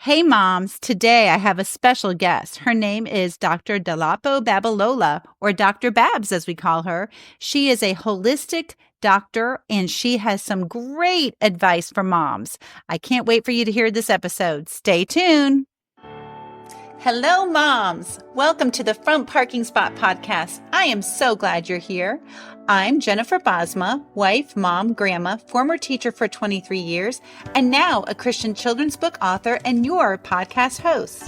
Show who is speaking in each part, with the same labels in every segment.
Speaker 1: Hey moms, today I have a special guest. Her name is Dr. Dolapo Babalola, or Dr. Babs as we call her. She is a holistic doctor and she has some great advice for moms. I can't wait for you to hear this episode. Stay tuned. Hello, moms. Welcome to the Front Parking Spot podcast. I am so glad you're here. I'm Jennifer Basma, wife, mom, grandma, former teacher for 23 years, and now a Christian children's book author and your podcast host.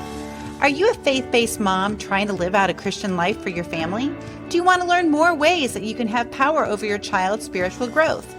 Speaker 1: Are you a faith-based mom trying to live out a Christian life for your family? Do you want to learn more ways that you can have power over your child's spiritual growth?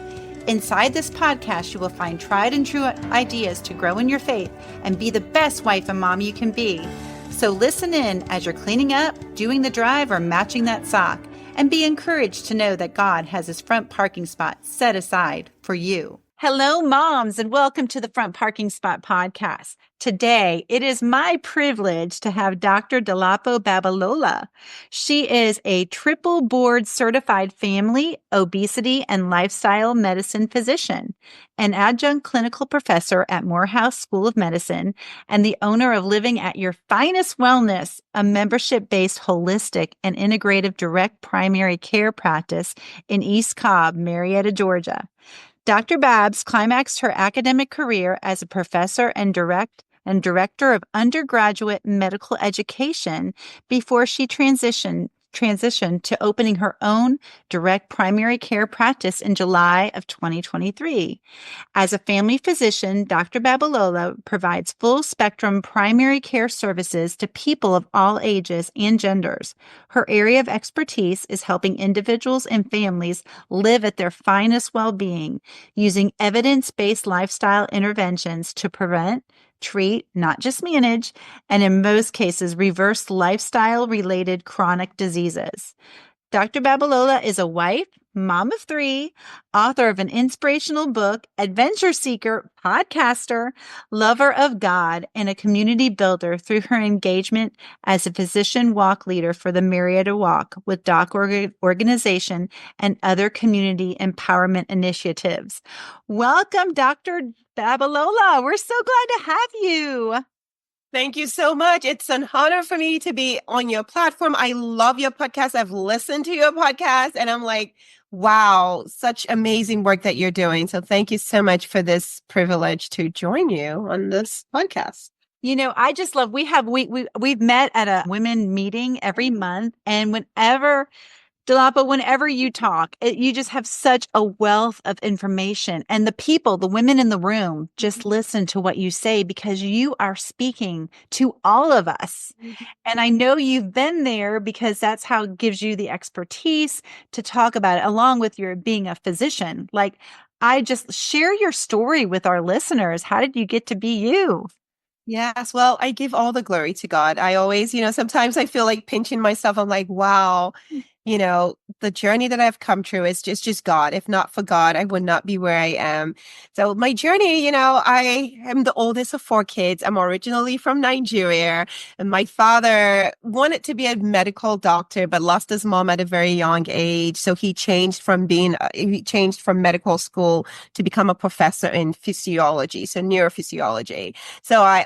Speaker 1: Inside this podcast, you will find tried and true ideas to grow in your faith and be the best wife and mom you can be. So listen in as you're cleaning up, doing the drive, or matching that sock, and be encouraged to know that God has his front parking spot set aside for you. Hello, moms, and welcome to the Front Parking Spot podcast. Today, it is my privilege to have Dr. Dolapo Babalola. She is a triple board certified family, obesity, and lifestyle medicine physician, an adjunct clinical professor at Morehouse School of Medicine, and the owner of Living at Your Finest Wellness, a membership-based holistic and integrative direct primary care practice in East Cobb, Marietta, Georgia. Dr. Babs climaxed her academic career as a professor and director of undergraduate medical education before she transitioned to opening her own direct primary care practice in July of 2023. As a family physician, Dr. Babalola provides full spectrum primary care services to people of all ages and genders. Her area of expertise is helping individuals and families live at their finest well-being, using evidence-based lifestyle interventions to prevent, treat, not just manage, and in most cases, reverse lifestyle-related chronic diseases. Dr. Babalola is a wife, mom of three, author of an inspirational book, adventure seeker, podcaster, lover of God, and a community builder through her engagement as a physician walk leader for the Marietta Walk with Doc Organization and other community empowerment initiatives. Welcome, Dr. Babalola. We're so glad to have you.
Speaker 2: Thank you so much. It's an honor for me to be on your platform. I love your podcast. I've listened to your podcast and I'm like, wow, such amazing work that you're doing. So thank you so much for this privilege to join you on this podcast.
Speaker 1: You know, I just love, we've met at a women meeting every month, and Dolapo, whenever you talk, you just have such a wealth of information, and the women in the room just listen to what you say because you are speaking to all of us. And I know you've been there because that's how it gives you the expertise to talk about it, along with your being a physician. Like, I just share your story with our listeners. How did you get to be you?
Speaker 2: Yes, well, I give all the glory to God. I always, sometimes I feel like pinching myself. I'm like, wow, the journey that I've come through is just God. If not for God, I would not be where I am. So my journey, I am the oldest of four kids. I'm originally from Nigeria, and my father wanted to be a medical doctor, but lost his mom at a very young age. So he changed from medical school to become a professor in physiology, so neurophysiology. So I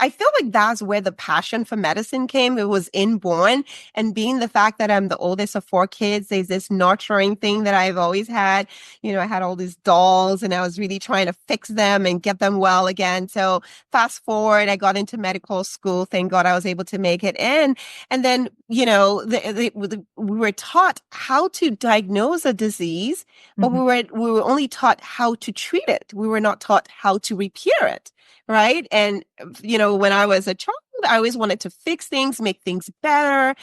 Speaker 2: feel like that's where the passion for medicine came. It was inborn, and being the fact that I'm the oldest of four kids, there's this nurturing thing that I've always had. I had all these dolls and I was really trying to fix them and get them well again. So fast forward, I got into medical school. Thank God I was able to make it in. And then, we were taught how to diagnose a disease, but we were only taught how to treat it. We were not taught how to repair it. Right. And, when I was a child, I always wanted to fix things, make things better.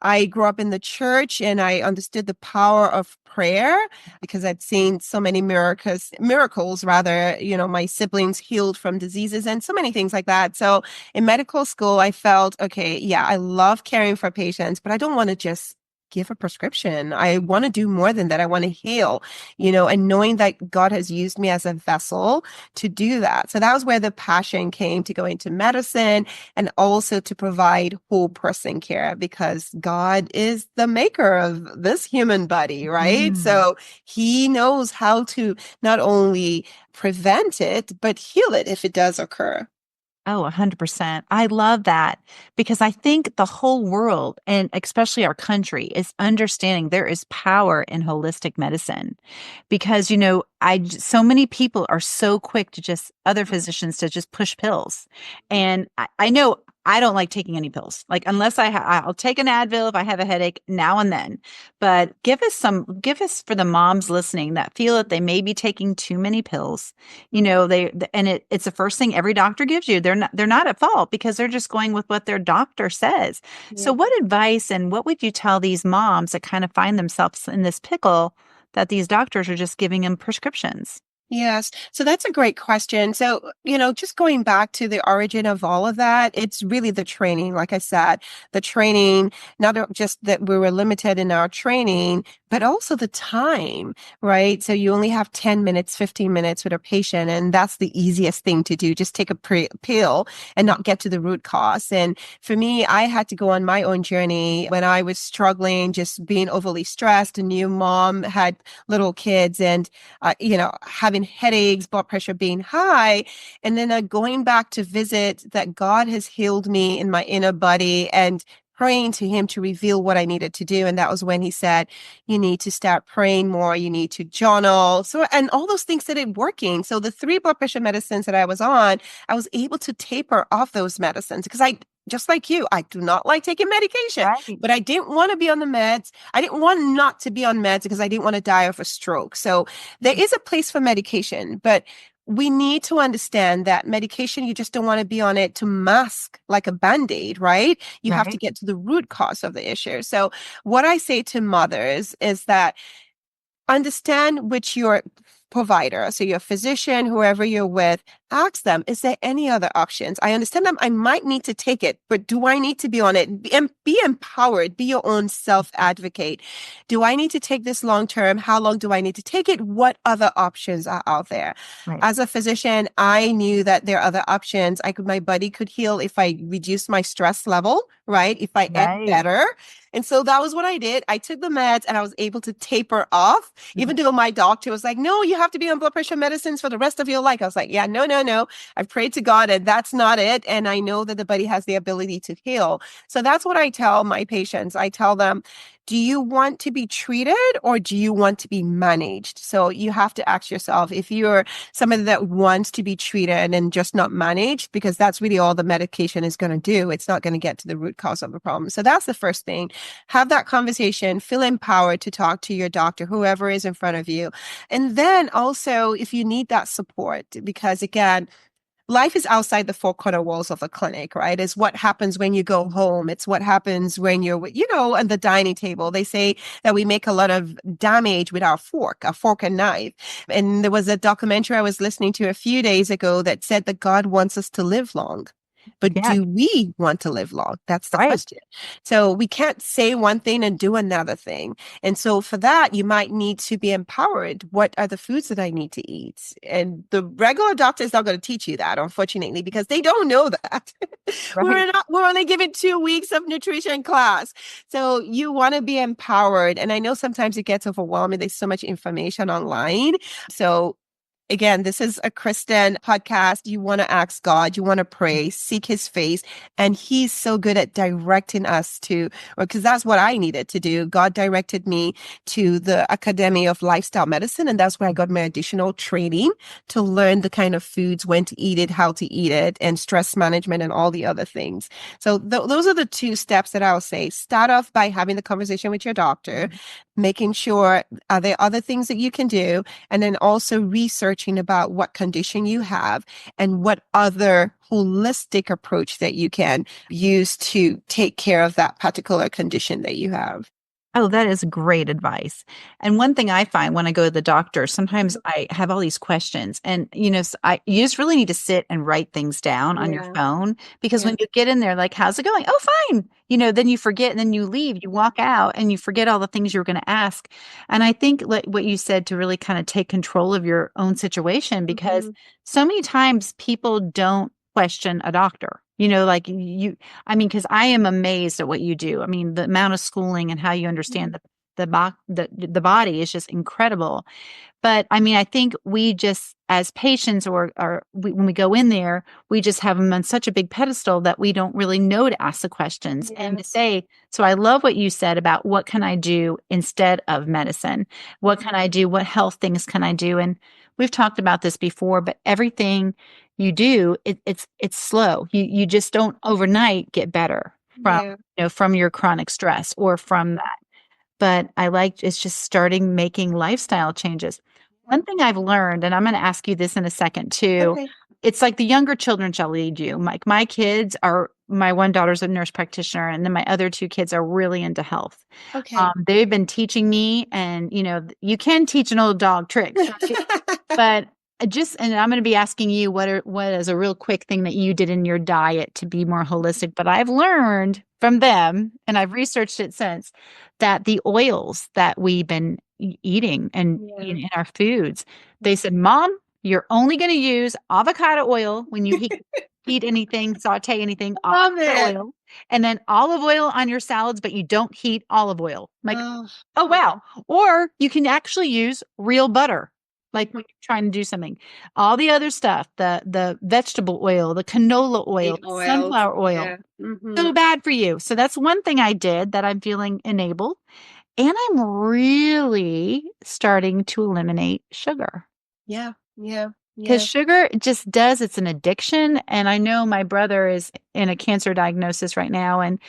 Speaker 2: I grew up in the church and I understood the power of prayer because I'd seen so many miracles rather, my siblings healed from diseases and so many things like that. So in medical school, I felt, okay, yeah, I love caring for patients, but I don't want to just give a prescription. I want to do more than that. I want to heal, and knowing that God has used me as a vessel to do that. So that was where the passion came to go into medicine and also to provide whole person care because God is the maker of this human body, right? So he knows how to not only prevent it, but heal it if it does occur.
Speaker 1: Oh, 100%. I love that because I think the whole world and especially our country is understanding there is power in holistic medicine. Because, so many people are so quick to just, other physicians to just push pills. And I know I don't like taking any pills. Like, unless I'll take an Advil if I have a headache now and then. But give us for the moms listening that feel that they may be taking too many pills. It's the first thing every doctor gives you. They're not at fault because they're just going with what their doctor says. So
Speaker 2: Yeah.
Speaker 1: what advice and what would you tell these moms that kind of find themselves in this pickle that these doctors are just giving them prescriptions?
Speaker 2: Yes. So that's a great question. So, just going back to the origin of all of that, it's really the training. Like I said, the training, just that we were limited in our training, but also the time, right? So you only have 10 minutes, 15 minutes with a patient, and that's the easiest thing to do. Just take a pill and not get to the root cause. And for me, I had to go on my own journey when I was struggling, just being overly stressed. A new mom, had little kids, and having headaches, blood pressure being high, and then going back to visit that God has healed me in my inner body and praying to him to reveal what I needed to do. And that was when he said, you need to start praying more. You need to journal. So, and all those things started working. So the 3 blood pressure medicines that I was on, I was able to taper off those medicines because just like you, I do not like taking medication,
Speaker 1: Right.
Speaker 2: but I didn't want to be on the meds. I didn't want not to be on meds because I didn't want to die of a stroke. So there is a place for medication, but we need to understand that medication, you just don't want to be on it to mask like a band-aid, right? You have to
Speaker 1: Right.
Speaker 2: get to the root cause of the issue. So what I say to mothers is that understand which your provider, so your physician, whoever you're with, ask them, is there any other options? I understand that I might need to take it, but do I need to be on it? Be empowered, be your own self advocate. Do I need to take this long term? How long do I need to take it? What other options are out there?
Speaker 1: Right.
Speaker 2: As a physician, I knew that there are other options. My body could heal if I reduced my stress level, right? If I ate
Speaker 1: Right.
Speaker 2: better. And so that was what I did. I took the meds and I was able to taper off, even though my doctor was like, no, you have to be on blood pressure medicines for the rest of your life. I was like, yeah, no, no, no. I've prayed to God and that's not it. And I know that the body has the ability to heal. So that's what I tell my patients. I tell them, do you want to be treated or do you want to be managed? So you have to ask yourself if you're somebody that wants to be treated and just not managed, because that's really all the medication is going to do. It's not going to get to the root cause of the problem. So that's the first thing. Have that conversation, feel empowered to talk to your doctor, whoever is in front of you. And then also, if you need that support, because again, life is outside the four corner walls of a clinic, right? It's what happens when you go home. It's what happens when you're, at the dining table. They say that we make a lot of damage with our fork and knife. And there was a documentary I was listening to a few days ago that said that God wants us to live long. But
Speaker 1: Yeah.
Speaker 2: do we want to live long? That's the
Speaker 1: Right.
Speaker 2: question. So we can't say one thing and do another thing. And so for that, you might need to be empowered. What are the foods that I need to eat? And the regular doctor is not going to teach you that, unfortunately, because they don't know that.
Speaker 1: Right.
Speaker 2: We're only given 2 weeks of nutrition class. So you want to be empowered. And I know sometimes it gets overwhelming. There's so much information online. So again, this is a Christian podcast. You want to ask God, you want to pray, seek his face. And he's so good at directing us because that's what I needed to do. God directed me to the Academy of Lifestyle Medicine. And that's where I got my additional training to learn the kind of foods, when to eat it, how to eat it, and stress management and all the other things. So those are the 2 steps that I'll say. Start off by having the conversation with your doctor, making sure, are there other things that you can do? And then also researching about what condition you have and what other holistic approach that you can use to take care of that particular condition that you have.
Speaker 1: Oh, that is great advice. And one thing I find when I go to the doctor, sometimes I have all these questions and, you just really need to sit and write things down on your
Speaker 2: Yeah.
Speaker 1: phone because
Speaker 2: Yeah.
Speaker 1: when you get in there, like, how's it going? Oh, fine. Then you forget and then you leave, you walk out and you forget all the things you were going to ask. And I think like what you said to really kind of take control of your own situation because
Speaker 2: Mhm.
Speaker 1: so many times people don't question a doctor. Like because I am amazed at what you do. I mean, the amount of schooling and how you understand the the body is just incredible. But I mean, I think we just, as patients, when we go in there, we just have them on such a big pedestal that we don't really know to ask the questions and to
Speaker 2: Yes.
Speaker 1: say. So I love what you said about what can I do instead of medicine? What can I do? What health things can I do? And we've talked about this before, but everything you do, it's slow. You just don't overnight get better from,
Speaker 2: Yeah.
Speaker 1: from your chronic stress or from that. But I like it's just starting making lifestyle changes. One thing I've learned, and I'm going to ask you this in a second too,
Speaker 2: Okay.
Speaker 1: it's like the younger children shall lead you. Like my kids are, my one daughter's a nurse practitioner, and then my other two kids are really into health.
Speaker 2: Okay.
Speaker 1: They've been teaching me, and you can teach an old dog tricks, but and I'm going to be asking you what is a real quick thing that you did in your diet to be more holistic. But I've learned from them, and I've researched it since, that the oils that we've been eating and
Speaker 2: Yeah.
Speaker 1: in our foods, they said, Mom, you're only going to use avocado oil when you heat anything, saute anything,
Speaker 2: Love
Speaker 1: avocado
Speaker 2: it.
Speaker 1: oil, and then olive oil on your salads, but you don't heat olive oil. I'm like,
Speaker 2: Oh,
Speaker 1: oh wow. Or you can actually use real butter. Like when you're trying to do something, all the other stuff, the vegetable oil, the canola oil,
Speaker 2: the
Speaker 1: the
Speaker 2: oils.
Speaker 1: sunflower oil,
Speaker 2: Yeah. Hmm.
Speaker 1: so bad for you. So that's one thing I did that I'm feeling enabled. And I'm really starting to eliminate sugar
Speaker 2: Yeah. Yeah.
Speaker 1: because
Speaker 2: Yeah.
Speaker 1: sugar just does, it's an addiction. And I know my brother is in a cancer diagnosis right now. And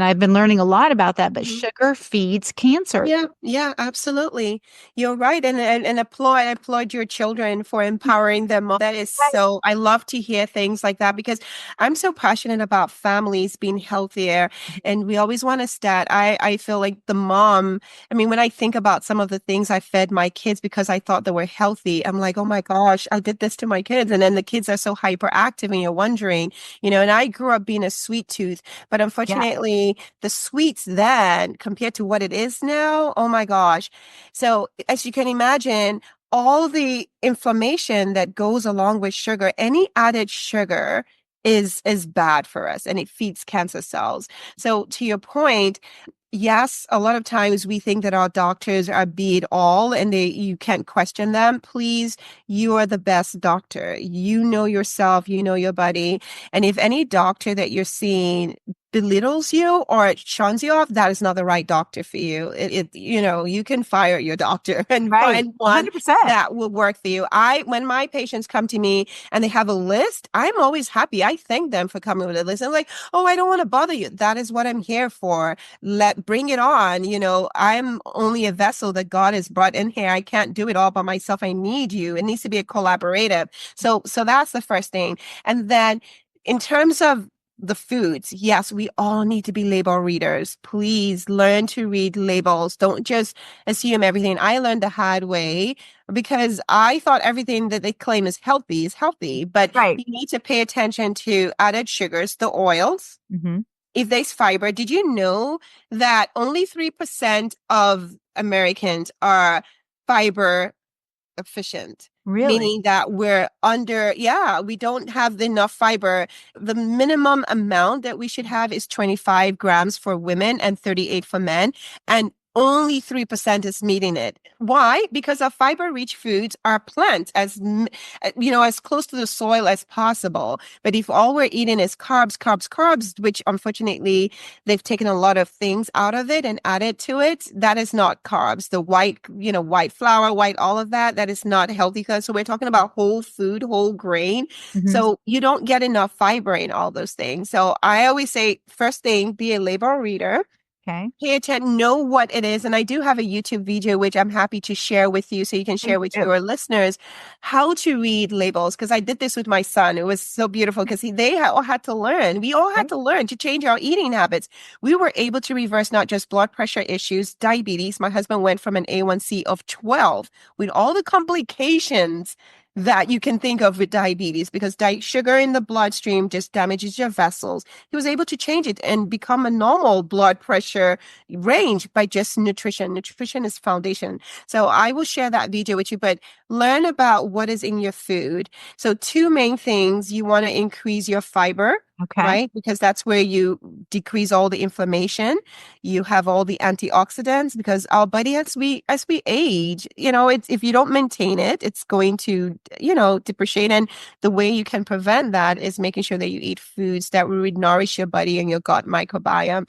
Speaker 1: I've been learning a lot about that, but
Speaker 2: Mhm.
Speaker 1: sugar feeds cancer.
Speaker 2: Yeah, yeah, absolutely. You're right. And applaud your children for empowering them. That is
Speaker 1: Right.
Speaker 2: so, I love to hear things like that because I'm so passionate about families being healthier. And we always want to start. I feel like the mom, I mean, when I think about some of the things I fed my kids because I thought they were healthy, I'm like, oh my gosh, I did this to my kids. And then the kids are so hyperactive and you're wondering, and I grew up being a sweet tooth, but
Speaker 1: Yeah.
Speaker 2: unfortunately, the sweets then compared to what it is now, oh my gosh. So as you can imagine, all the inflammation that goes along with sugar, any added sugar is bad for us and it feeds cancer cells. So to your point, yes, a lot of times we think that our doctors are be it all and you can't question them. Please, you are the best doctor. You know yourself, you know your body. And if any doctor that you're seeing belittles you or it shuns you off, that is not the right doctor for you. You can fire your doctor and
Speaker 1: Right.
Speaker 2: find one
Speaker 1: 100%.
Speaker 2: that will work for you. When my patients come to me and they have a list, I'm always happy. I thank them for coming with a list. I'm like, oh, I don't want to bother you. That is what I'm here for. Bring it on. I'm only a vessel that God has brought in here. I can't do it all by myself. I need you. It needs to be a collaborative. So that's the first thing. And then in terms of the foods, yes, we all need to be label readers. Please learn to read labels. Don't just assume everything. I learned the hard way because I thought everything that they claim is healthy, but
Speaker 1: Right.
Speaker 2: you need to pay attention to added sugars, the oils.
Speaker 1: Hmm.
Speaker 2: If there's fiber, did you know that only 3% of Americans are fiber efficient,
Speaker 1: Really?
Speaker 2: meaning that we don't have enough fiber. The minimum amount that we should have is 25 grams for women and 38 for men. And only 3% is meeting it. Why? Because our fiber-rich foods are plants as close to the soil as possible. But if all we're eating is carbs, carbs, carbs, which unfortunately they've taken a lot of things out of it and added to it, that is not carbs. The white flour, white, all of that, that is not healthy. So we're talking about whole food, whole grain.
Speaker 1: Hmm.
Speaker 2: So you don't get enough fiber in all those things. So I always say, first thing, be a label reader.
Speaker 1: Okay.
Speaker 2: Pay attention, know what it is. And I do have a YouTube video, which I'm happy to share with you so you can
Speaker 1: Please
Speaker 2: share with
Speaker 1: do.
Speaker 2: your listeners how to read labels. Because I did this with my son. It was so beautiful because they all had to learn. We all had
Speaker 1: Right.
Speaker 2: to learn to change our eating habits. We were able to reverse not just blood pressure issues, diabetes. My husband went from an A1C of 12 with all the complications that you can think of with diabetes because sugar in the bloodstream just damages your vessels. He was able to change it and become a normal blood pressure range by just nutrition. Nutrition is foundation. So I will share that video with you, but learn about what is in your food. So two main things, you want to increase your fiber.
Speaker 1: Okay.
Speaker 2: right? Because that's where you decrease all the inflammation. You have all the antioxidants because our body, as we age, it's if you don't maintain it, it's going to, depreciate. And the way you can prevent that is making sure that you eat foods that will nourish your body and your gut microbiome.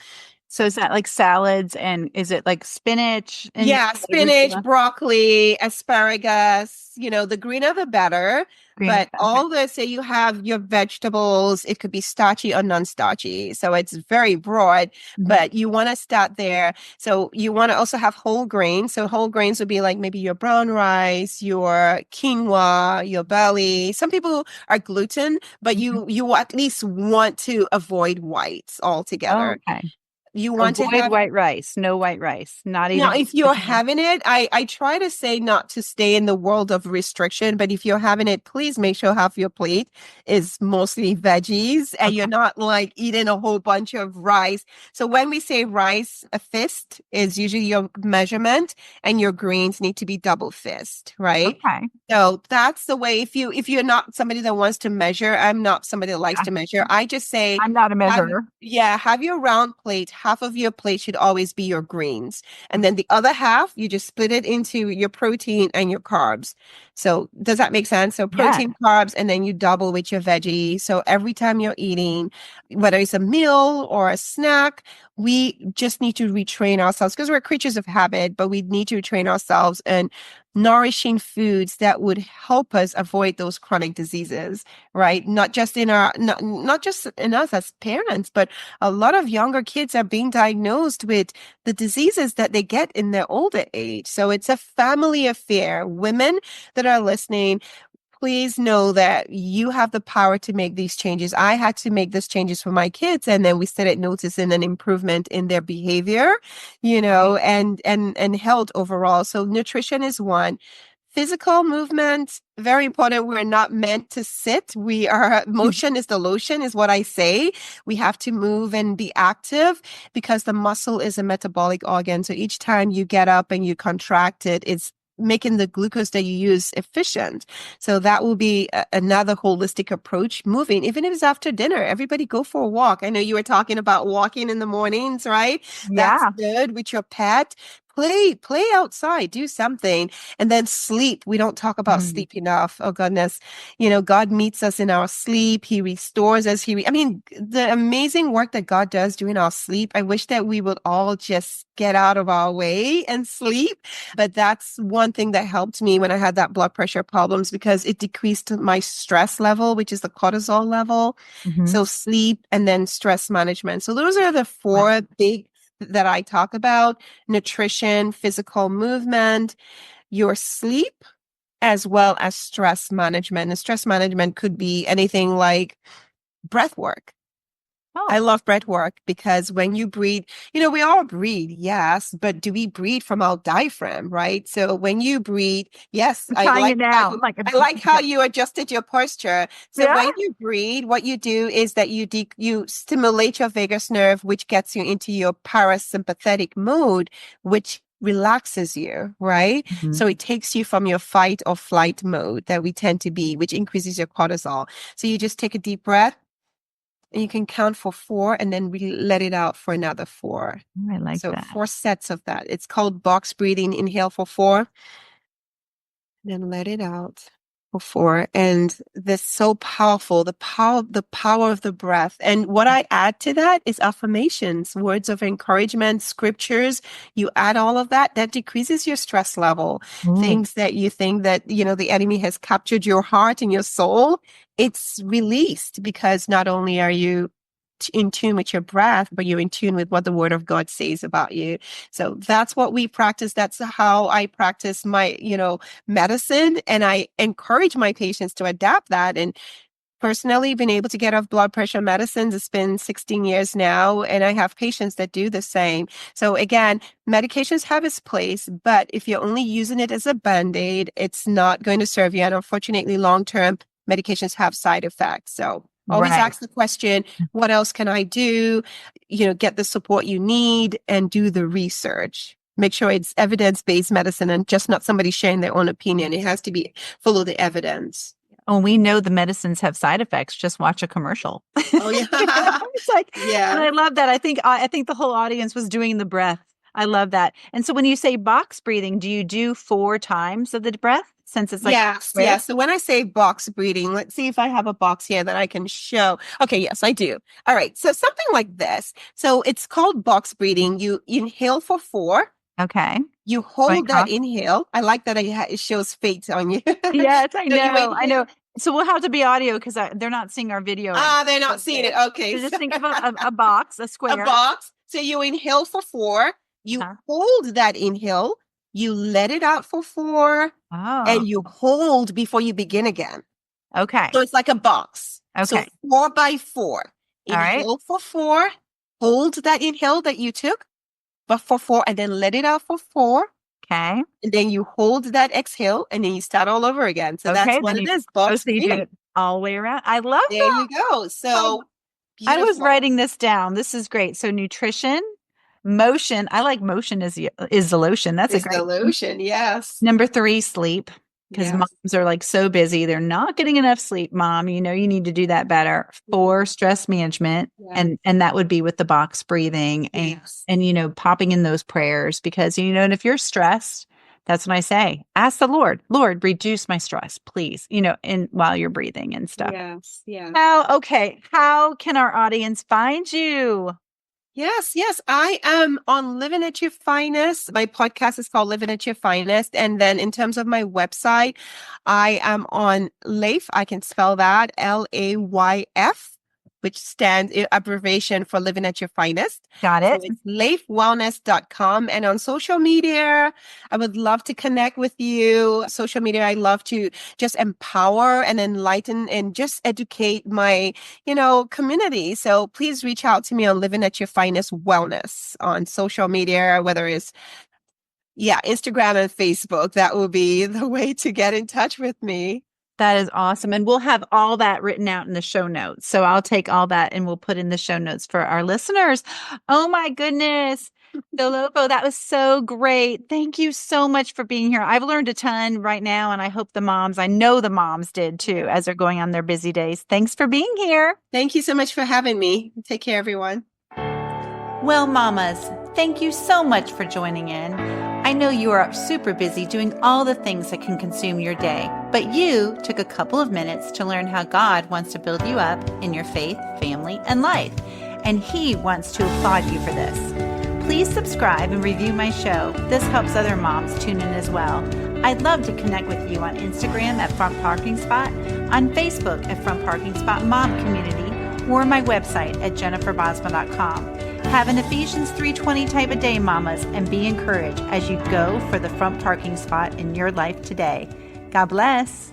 Speaker 1: So is that like salads and is it like spinach and
Speaker 2: Yeah, spinach,
Speaker 1: arugula?
Speaker 2: broccoli, asparagus, the greener the better.
Speaker 1: Green.
Speaker 2: But
Speaker 1: Okay.
Speaker 2: all the, say you have your vegetables, it could be starchy or non-starchy. So it's very broad,
Speaker 1: Mhm.
Speaker 2: but you want to start there. So you want to also have whole grains. So whole grains would be like maybe your brown rice, your quinoa, your belly. Some people are gluten, but
Speaker 1: Mhm.
Speaker 2: you at least want to avoid whites
Speaker 1: Oh,
Speaker 2: altogether.
Speaker 1: okay.
Speaker 2: You want to
Speaker 1: Avoid
Speaker 2: have
Speaker 1: white rice. No white rice. Not
Speaker 2: now,
Speaker 1: even
Speaker 2: if you're
Speaker 1: potato.
Speaker 2: having it, I try to say not to stay in the world of restriction, but if you're having it, please make sure half your plate is mostly veggies and you're
Speaker 1: Okay.
Speaker 2: not like eating a whole bunch of rice. So when we say rice, a fist is usually your measurement and your greens need to be double fist, right?
Speaker 1: Okay.
Speaker 2: So that's the way if you're not somebody that wants to measure, I'm not somebody that likes
Speaker 1: Yeah.
Speaker 2: to measure. I just say
Speaker 1: I'm not a
Speaker 2: have
Speaker 1: measurer.
Speaker 2: yeah, have your round plate. Half of your plate should always be your greens. And then the other half, you just split it into your protein and your carbs. So does that make sense? So
Speaker 1: Yeah.
Speaker 2: protein, carbs, and then you double with your veggie. So every time you're eating, whether it's a meal or a snack, we just need to retrain ourselves because we're creatures of habit, but we need to train ourselves and nourishing foods that would help us avoid those chronic diseases, right? Not just in us as parents, but a lot of younger kids are being diagnosed with the diseases that they get in their older age. So it's a family affair. Women that are listening, please know that you have the power to make these changes. I had to make these changes for my kids, and then we started noticing an improvement in their behavior,
Speaker 1: Right.
Speaker 2: and health overall. So nutrition is one. Physical movement, very important. We're not meant to sit. We are, motion is the lotion, is what I say. We have to move and be active because the muscle is a metabolic organ. So each time you get up and you contract it, it's making the glucose that you use efficient. So that will be another holistic approach. Moving, even if it's after dinner, everybody go for a walk. I know you were talking about walking in the mornings, right? That's
Speaker 1: Yeah.
Speaker 2: good with your pet. Play outside, do something, and then sleep. We don't talk about
Speaker 1: Mm.
Speaker 2: sleep enough. Oh goodness. God meets us in our sleep. He restores us. I mean, the amazing work that God does during our sleep. I wish that we would all just get out of our way and sleep. But that's one thing that helped me when I had that blood pressure problems because it decreased my stress level, which is the cortisol level.
Speaker 1: Hmm.
Speaker 2: So sleep and then stress management. So those are the
Speaker 1: Wow.
Speaker 2: four big that I talk about: nutrition, physical movement, your sleep, as well as stress management. And stress management could be anything like breath work. I
Speaker 1: Oh,
Speaker 2: love breath work because when you breathe, we all breathe, yes, but do we breathe from our diaphragm, right? So when you breathe, yes,
Speaker 1: I'm trying it now. I'm like,
Speaker 2: I like how you adjusted your posture. So
Speaker 1: yeah.
Speaker 2: when you breathe, what you do is that you stimulate your vagus nerve, which gets you into your parasympathetic mode, which relaxes you, right?
Speaker 1: Mhm.
Speaker 2: So it takes you from your fight or flight mode that we tend to be, which increases your cortisol. So you just take a deep breath and you can count for four and then let it out for another four.
Speaker 1: Oh, I like
Speaker 2: So
Speaker 1: that.
Speaker 2: 4 sets of that. It's called box breathing. Inhale for four, then let it out for four. And that's so powerful. The power of the breath. And what I add to that is affirmations, words of encouragement, scriptures. You add all of that, that decreases your stress level.
Speaker 1: Ooh,
Speaker 2: Things that you think that, the enemy has captured your heart and your soul, it's released because not only are you in tune with your breath, but you're in tune with what the word of God says about you. So that's what we practice. That's how I practice my, medicine. And I encourage my patients to adapt that. And personally, been able to get off blood pressure medicines. It's been 16 years now, and I have patients that do the same. So again, medications have its place, but if you're only using it as a band-aid, it's not going to serve you. And unfortunately, long-term medications have side effects. So always
Speaker 1: right.
Speaker 2: ask the question, what else can I do? Get the support you need and do the research. Make sure it's evidence-based medicine and just not somebody sharing their own opinion. It has to be full of the evidence.
Speaker 1: Oh, we know the medicines have side effects. Just watch a commercial.
Speaker 2: Oh yeah.
Speaker 1: It's like, and
Speaker 2: Yeah.
Speaker 1: I love that. I think the whole audience was doing the breath. I love that. And so when you say box breathing, do you do 4 times of the breath since it's like
Speaker 2: Yes,
Speaker 1: square?
Speaker 2: yes. So when I say box breathing, let's see if I have a box here that I can show. Okay, yes, I do. All right. So something like this. So it's called box breathing. You inhale for 4.
Speaker 1: Okay.
Speaker 2: You
Speaker 1: Going
Speaker 2: hold that
Speaker 1: across.
Speaker 2: inhale. I like that it shows fate on you.
Speaker 1: Yes, I
Speaker 2: So you
Speaker 1: know. I
Speaker 2: inhale.
Speaker 1: know. So we'll have to be audio because they're not seeing our video right
Speaker 2: Ah, they're
Speaker 1: now.
Speaker 2: not seeing it. Okay.
Speaker 1: So just
Speaker 2: So
Speaker 1: think of a box, a
Speaker 2: a
Speaker 1: square.
Speaker 2: box. So you inhale for 4. You
Speaker 1: Uh-huh.
Speaker 2: hold that inhale. You let it out for 4.
Speaker 1: Oh,
Speaker 2: And you hold before you begin again.
Speaker 1: okay.
Speaker 2: So it's like a box. So
Speaker 1: Okay.
Speaker 2: 4 by 4.
Speaker 1: All right.
Speaker 2: Inhale for 4. Hold that inhale that you took, but for 4, and then let it out for 4.
Speaker 1: Okay.
Speaker 2: And then you hold that exhale, and then you start all over again. So that's
Speaker 1: Okay.
Speaker 2: what
Speaker 1: Then
Speaker 2: it
Speaker 1: you,
Speaker 2: is,
Speaker 1: oh,
Speaker 2: box
Speaker 1: so you do
Speaker 2: breathing.
Speaker 1: it all the way around. I love
Speaker 2: There
Speaker 1: that.
Speaker 2: you go.
Speaker 1: I,
Speaker 2: So
Speaker 1: I was
Speaker 2: beautiful.
Speaker 1: writing this down. This is great. So nutrition, motion. I like motion is the lotion. That's a
Speaker 2: Is the
Speaker 1: great.
Speaker 2: lotion. Yes.
Speaker 1: Number 3, sleep. Because
Speaker 2: Yes.
Speaker 1: moms are like so busy. They're not getting enough sleep, mom. You know, you need to do that better. 4, stress management.
Speaker 2: Yeah.
Speaker 1: And that would be with the box breathing
Speaker 2: Yes.
Speaker 1: and, you know, popping in those prayers because, you know, and if you're stressed, that's what I say. Ask the Lord, Lord, reduce my stress, please, you know, and while you're breathing and stuff.
Speaker 2: Yes. Yes.
Speaker 1: How can our audience find you?
Speaker 2: Yes, yes. I am on Living at Your Finest. My podcast is called Living at Your Finest. And then in terms of my website, I am on LAYF. I can spell that LAYF, which stands abbreviation for Living at Your Finest.
Speaker 1: Got
Speaker 2: So
Speaker 1: it?
Speaker 2: it's layfwellness.com. And on social media, I would love to connect with you. Social media, I love to just empower and enlighten and just educate my community. So please reach out to me on Living at Your Finest Wellness on social media, whether it's, Instagram and Facebook. That will be the way to get in touch with me.
Speaker 1: That is awesome. And we'll have all that written out in the show notes. So I'll take all that and we'll put in the show notes for our listeners. Oh my goodness. Dolapo, that was so great. Thank you so much for being here. I've learned a ton right now, and I hope I know the moms did too, as they're going on their busy days. Thanks for being here.
Speaker 2: Thank you so much for having me. Take care, everyone.
Speaker 1: Well, mamas, thank you so much for joining in. I know you are super busy doing all the things that can consume your day, but you took a couple of minutes to learn how God wants to build you up in your faith, family, and life, and He wants to applaud you for this. Please subscribe and review my show. This helps other moms tune in as well. I'd love to connect with you on Instagram at Front Parking Spot, on Facebook at Front Parking Spot Mom Community, or my website at jenniferbasma.com. Have an Ephesians 3:20 type of day, mamas, and be encouraged as you go for the front parking spot in your life today. God bless.